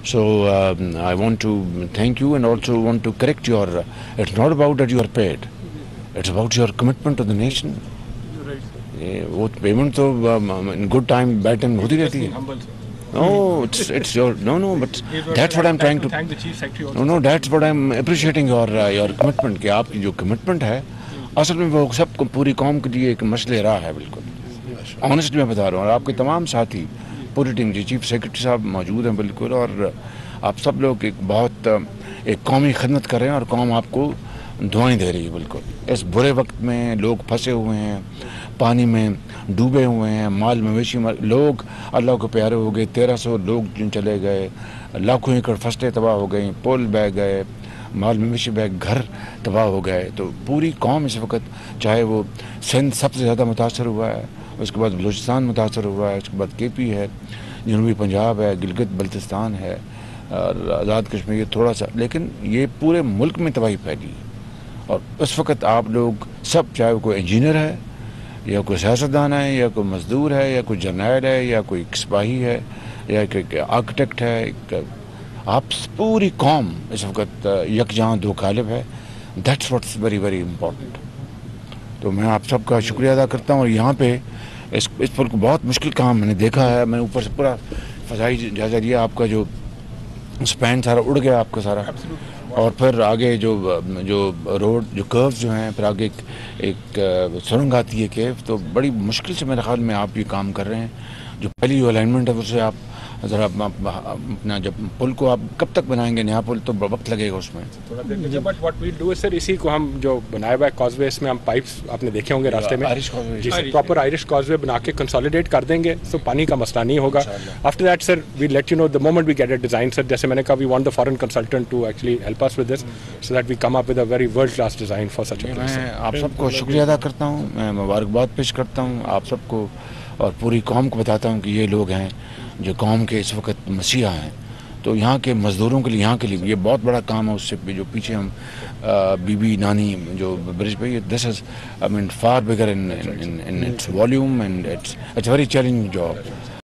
So I want to thank you and also want to correct your. It's not about that you are paid. It's about your commitment to the nation. वो payment तो in good time, bad time होती रहती है. No, it's your no, but that's what I'm trying to. Thank the Chief Secretary also. No, that's what I'm appreciating your commitment. कि आपकी जो commitment है, असल में वो सब पूरी कौम के लिए एक मसले रहा है बिल्कुल. Honestly मैं बता रहा हूँ और आपके तमाम साथी पूरी टीम जी चीफ सेक्रेटरी साहब मौजूद हैं बिल्कुल और आप सब लोग एक बहुत एक कौमी खिदमत कर रहे हैं और कौम आपको दुआएं दे रही है बिल्कुल. इस बुरे वक्त में लोग फंसे हुए हैं, पानी में डूबे हुए हैं, माल मवेशी लोग अल्लाह को प्यारे हो गए, 1300 लोग चले गए, लाखों एकड़ फसलें तबाह हो गई, पुल बह गए, माल मवेशी बह, घर तबाह हो गए. तो पूरी कौम इस वक्त, चाहे वो सिंध सबसे ज़्यादा मुतासर हुआ है, उसके बाद बलोचिस्तान मुतासर हुआ है, उसके बाद केपी है, जनूबी पंजाब है, गिलगित बल्तिस्तान है और आज़ाद कश्मीर थोड़ा सा, लेकिन ये पूरे मुल्क में तबाही फैली है. और उस वक्त आप लोग सब, चाहे वो कोई इंजीनियर है या कोई सियासतदान है या कोई मजदूर है या कोई जर्नैल है या कोई सिपाही है या कोई आर्किटेक्ट है, आप पूरी कौम इस वक्त यकजान दो कालिब है. That's what's very very important. तो मैं आप सबका शुक्रिया अदा करता हूँ. और यहाँ पे इस पर बहुत मुश्किल काम मैंने देखा है. मैंने ऊपर से पूरा फ़ज़ाई जायजा लिया, आपका जो स्पैन सारा उड़ गया आपका सारा, और फिर आगे जो रोड जो कर्व जो हैं, फिर आगे एक सुरंग आती है केव. तो बड़ी मुश्किल से मेरे ख्याल में आप ये काम कर रहे हैं. जो पहली जो अलाइनमेंट है उससे आप ज़रा अपना जब पुल को आप कब तक बनाएंगे नया पुल, तो वक्त लगेगा उसमें. But what we do is sir, इसी को हम जो बनाया हुआ है कॉजवे, इसमें हम पाइप्स आपने देखे होंगे रास्ते में, आयरिश कॉजवे, जी सर, प्रॉपर आयरिश कॉजवे बना के कंसोलिडेट कर देंगे तो पानी का मसला नहीं होगा. After that sir we let you know the moment we get a design. Sir जैसे मैंने कहा, we want the foreign consultant to actually help us with this so that we come up with a very world class design for such a place. मैं आप सबको शुक्रिया अदा करता हूँ, मैं मुबारकबाद पेश करता हूँ आप सबको और पूरी कौम को बताता हूँ कि ये लोग हैं जो कौम के इस वक्त मसीहा हैं. तो यहाँ के मज़दूरों के लिए, यहाँ के लिए ये बहुत बड़ा काम है. उससे जो पीछे हम बीबी नानी जो ब्रिज पे, this is I mean far bigger in its volume and it's very challenging job.